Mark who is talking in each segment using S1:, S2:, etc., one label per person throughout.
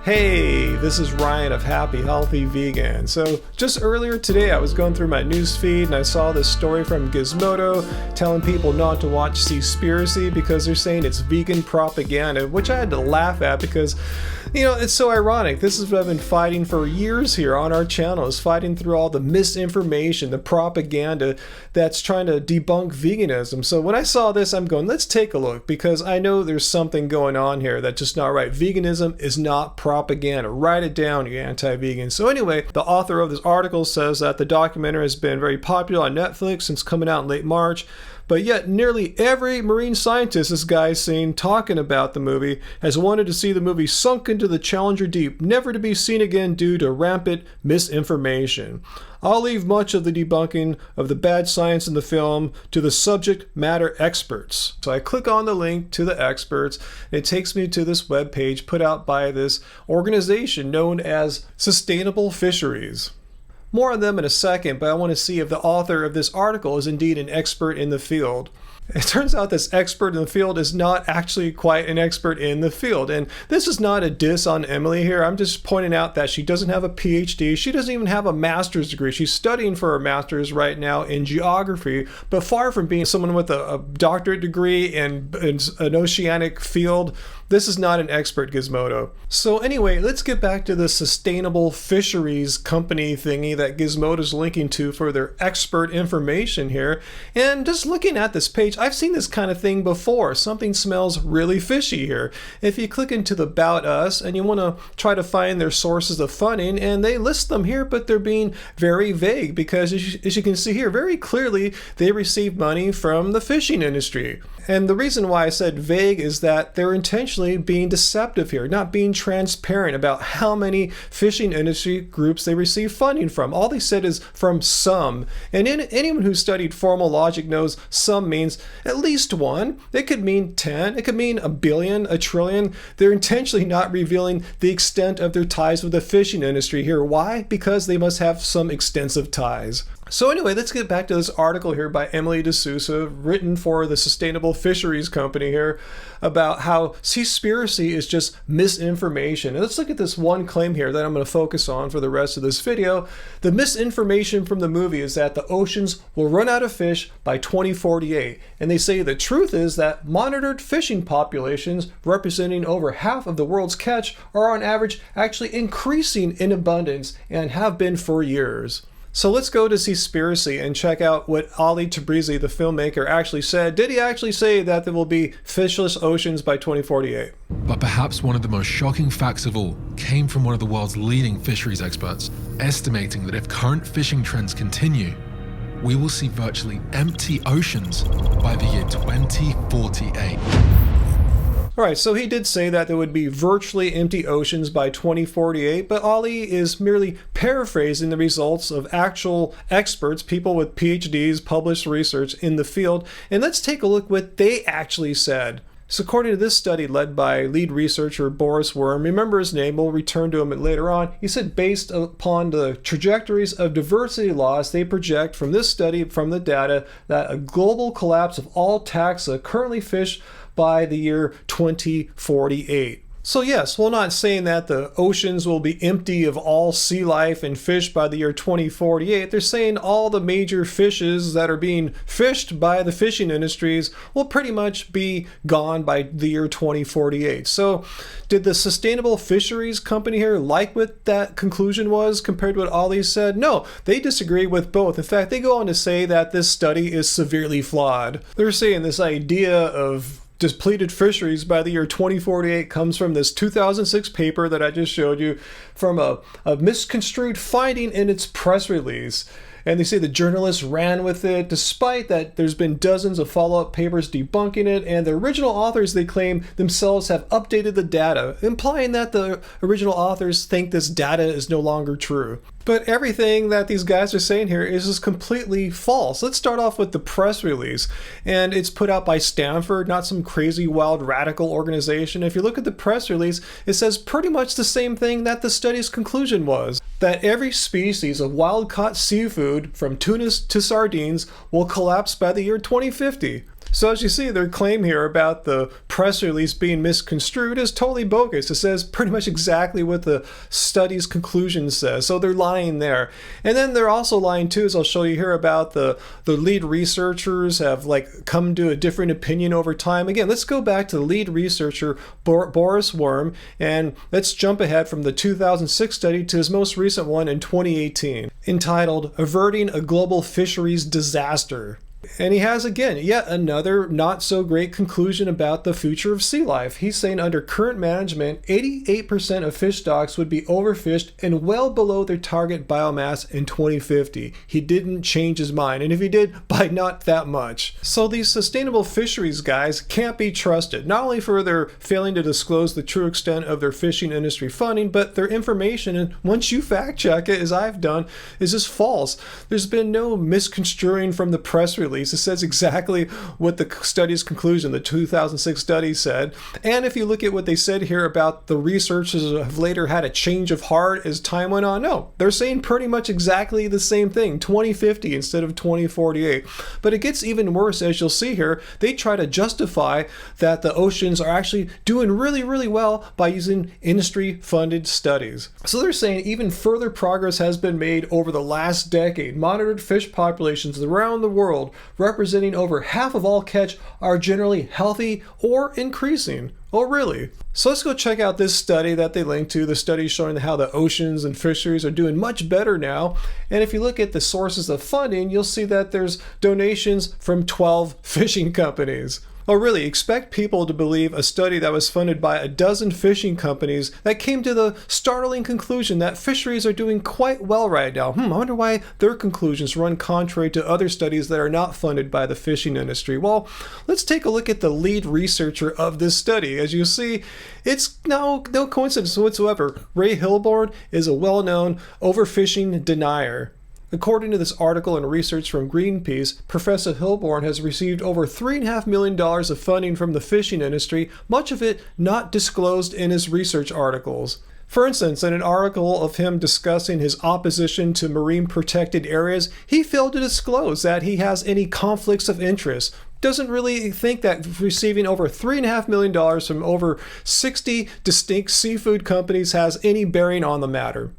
S1: Hey, this is Ryan of Happy Healthy Vegan. So just earlier today I was going through my news feed and I saw this story from Gizmodo telling people not to watch Seaspiracy because they're saying it's vegan propaganda, which I had to laugh at because, you know, it's so ironic. This is what I've been fighting for years here on our channel, is fighting through all the misinformation, the propaganda that's trying to debunk veganism. So when I saw this, I'm going, let's take a look, because I know there's something going on here that's just not right. Veganism is not propaganda. Write it down, you anti-vegan. So anyway, the author of this article says that the documentary has been very popular on Netflix since coming out in late March. But yet nearly every marine scientist this guy's seen talking about the movie has wanted to see the movie sunk into the Challenger Deep, never to be seen again due to rampant misinformation. I'll leave much of the debunking of the bad science in the film to the subject matter experts. So I click on the link to the experts, and it takes me to this webpage put out by this organization known as Sustainable Fisheries. More on them in a second, but I want to see if the author of this article is indeed an expert in the field. It turns out this expert in the field is not actually quite an expert in the field. And this is not a diss on Emily here. I'm just pointing out that she doesn't have a PhD. She doesn't even have a master's degree. She's studying for her master's right now in geography, but far from being someone with a doctorate degree in an oceanic field. This is not an expert, Gizmodo. So anyway, let's get back to the Sustainable Fisheries company thingy that Gizmodo's linking to for their expert information here. And just looking at this page, I've seen this kind of thing before. Something smells really fishy here. If you click into the About Us and you want to try to find their sources of funding, and they list them here, but they're being very vague because as you can see here, very clearly they receive money from the fishing industry. And the reason why I said vague is that they're intentionally being deceptive here, not being transparent about how many fishing industry groups they receive funding from. All they said is from some. And anyone who studied formal logic knows some means at least one. It could mean 10. It could mean a billion, a trillion. They're intentionally not revealing the extent of their ties with the fishing industry here. Why? Because they must have some extensive ties. So anyway, let's get back to this article here by Emily D'Souza, written for the Sustainable Fisheries Company here, about how Seaspiracy is just misinformation. And let's look at this one claim here that I'm going to focus on for the rest of this video. The misinformation from the movie is that the oceans will run out of fish by 2048. And they say the truth is that monitored fishing populations, representing over half of the world's catch, are on average actually increasing in abundance and have been for years. So let's go to Seaspiracy and check out what Ali Tabrizi, the filmmaker, actually said. Did he actually say that there will be fishless oceans by 2048?
S2: But perhaps one of the most shocking facts of all came from one of the world's leading fisheries experts, estimating that if current fishing trends continue, we will see virtually empty oceans by the year 2048.
S1: All right, so he did say that there would be virtually empty oceans by 2048, but Ali is merely paraphrasing the results of actual experts, people with PhDs, published research in the field. And let's take a look what they actually said. So according to this study led by lead researcher Boris Worm, remember his name, we'll return to him later on, he said based upon the trajectories of diversity loss, they project from this study, from the data, that a global collapse of all taxa currently fished by the year 2048. So yes, we're not saying that the oceans will be empty of all sea life and fish by the year 2048. They're saying all the major fishes that are being fished by the fishing industries will pretty much be gone by the year 2048. So did the Sustainable Fisheries Company here like what that conclusion was compared to what Ali said? No, they disagree with both. In fact, they go on to say that this study is severely flawed. They're saying this idea of depleted fisheries by the year 2048 comes from this 2006 paper that I just showed you, from a misconstrued finding in its press release. And they say the journalists ran with it, despite that there's been dozens of follow-up papers debunking it, and the original authors, they claim, themselves have updated the data, implying that the original authors think this data is no longer true. But everything that these guys are saying here is just completely false. Let's start off with the press release. And it's put out by Stanford, not some crazy, wild, radical organization. If you look at the press release, it says pretty much the same thing that the study's conclusion was. That every species of wild-caught seafood, from tuna to sardines, will collapse by the year 2050. So as you see, their claim here about the press release being misconstrued is totally bogus. It says pretty much exactly what the study's conclusion says. So they're lying there. And then they're also lying too, as I'll show you here, about the lead researchers have come to a different opinion over time. Again, let's go back to the lead researcher, Boris Worm, and let's jump ahead from the 2006 study to his most recent one in 2018, entitled Averting a Global Fisheries Disaster. And he has, again, yet another not so great conclusion about the future of sea life. He's saying under current management, 88% of fish stocks would be overfished and well below their target biomass in 2050. He didn't change his mind, and if he did, by not that much. So these sustainable fisheries guys can't be trusted, not only for their failing to disclose the true extent of their fishing industry funding, but their information, and once you fact check it, as I've done, is just false. There's been no misconstruing from the press release. It says exactly what the study's conclusion, the 2006 study, said. And if you look at what they said here about the researchers have later had a change of heart as time went on, no, they're saying pretty much exactly the same thing, 2050 instead of 2048. But it gets even worse, as you'll see here. They try to justify that the oceans are actually doing really, really well by using industry-funded studies. So they're saying even further progress has been made over the last decade. Monitored fish populations around the world, representing over half of all catch, are generally healthy or increasing. Oh, really? So let's go check out this study that they linked to, the study showing how the oceans and fisheries are doing much better now. And if you look at the sources of funding, you'll see that there's donations from 12 fishing companies. Oh, really? Expect people to believe a study that was funded by a dozen fishing companies that came to the startling conclusion that fisheries are doing quite well right now. I wonder why their conclusions run contrary to other studies that are not funded by the fishing industry. Well, let's take a look at the lead researcher of this study. As you see, it's no coincidence whatsoever. Ray Hilborn is a well-known overfishing denier. According to this article and research from Greenpeace, Professor Hilborn has received over $3.5 million of funding from the fishing industry, much of it not disclosed in his research articles. For instance, in an article of him discussing his opposition to marine protected areas, he failed to disclose that he has any conflicts of interest. Doesn't really think that receiving over $3.5 million from over 60 distinct seafood companies has any bearing on the matter.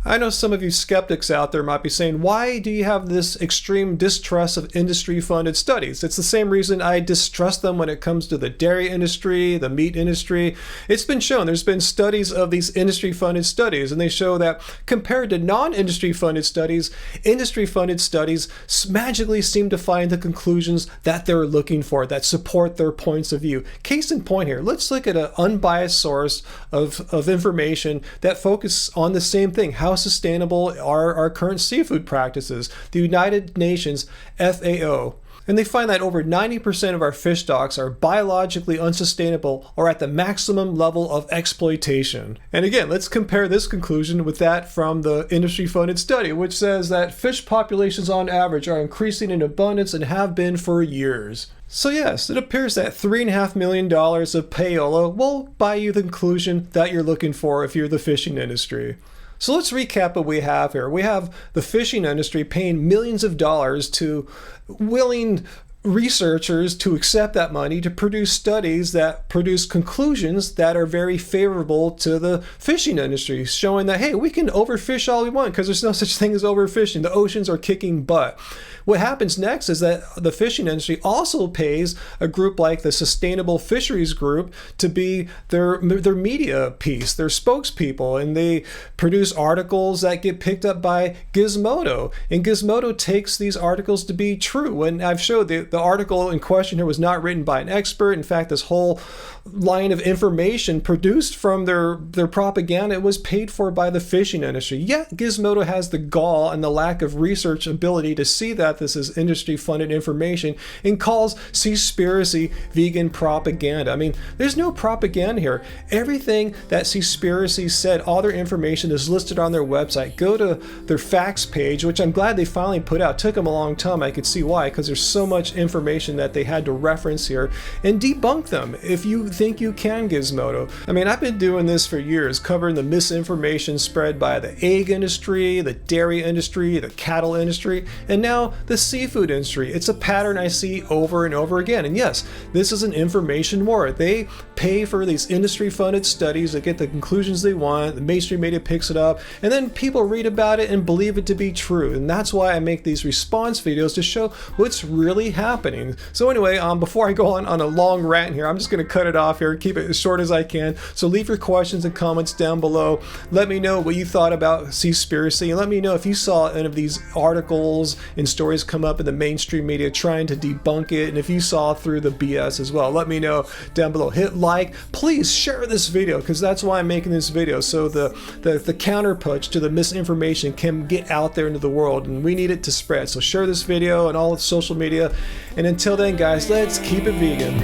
S1: I know some of you skeptics out there might be saying, why do you have this extreme distrust of industry-funded studies? It's the same reason I distrust them when it comes to the dairy industry, the meat industry. It's been shown, there's been studies of these industry-funded studies, and they show that compared to non-industry-funded studies, industry-funded studies magically seem to find the conclusions that they're looking for, that support their points of view. Case in point here, let's look at an unbiased source of information that focuses on the same thing. How sustainable are our current seafood practices? The United Nations FAO. And they find that over 90% of our fish stocks are biologically unsustainable or at the maximum level of exploitation. And again, let's compare this conclusion with that from the industry-funded study, which says that fish populations on average are increasing in abundance and have been for years. So yes, it appears that $3.5 million of payola will buy you the conclusion that you're looking for if you're the fishing industry. So let's recap what we have here. We have the fishing industry paying millions of dollars to willing researchers to accept that money to produce studies that produce conclusions that are very favorable to the fishing industry, showing that, hey, we can overfish all we want because there's no such thing as overfishing. The oceans are kicking butt. What happens next is that the fishing industry also pays a group like the Sustainable Fisheries Group to be their media piece, their spokespeople, and they produce articles that get picked up by Gizmodo. And Gizmodo takes these articles to be true. And I've showed the article in question here was not written by an expert. In fact, this whole line of information produced from their propaganda was paid for by the fishing industry. Yet Gizmodo has the gall and the lack of research ability to see that this is industry-funded information and calls Seaspiracy vegan propaganda. I mean, there's no propaganda here. Everything that Seaspiracy said, all their information is listed on their website. Go to their facts page, which I'm glad they finally put out. It took them a long time. I could see why, because there's so much information that they had to reference here and debunk them if you think you can, Gizmodo. I mean, I've been doing this for years, covering the misinformation spread by the egg industry, the dairy industry, the cattle industry, and now the seafood industry. It's a pattern I see over and over again. And yes, this is an information war. They pay for these industry-funded studies to get the conclusions they want. The mainstream media picks it up, and then people read about it and believe it to be true. And that's why I make these response videos to show what's really happening. So anyway, before I go on a long rant here, I'm just going to cut it off here, keep it as short as I can. So leave your questions and comments down below. Let me know what you thought about Seaspiracy, and let me know if you saw any of these articles and stories come up in the mainstream media trying to debunk it, and if you saw through the BS as well. Let me know down below. Hit like, please share this video, because that's why I'm making this video, so the counter punch to the misinformation can get out there into the world, and we need it to spread. So share this video and all of social media, and until then guys, let's keep it vegan.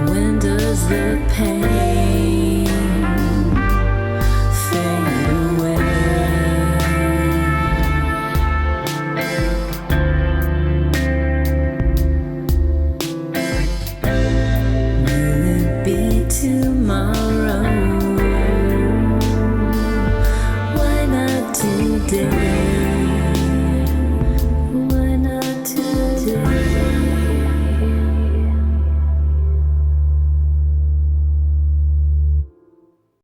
S3: When does the pain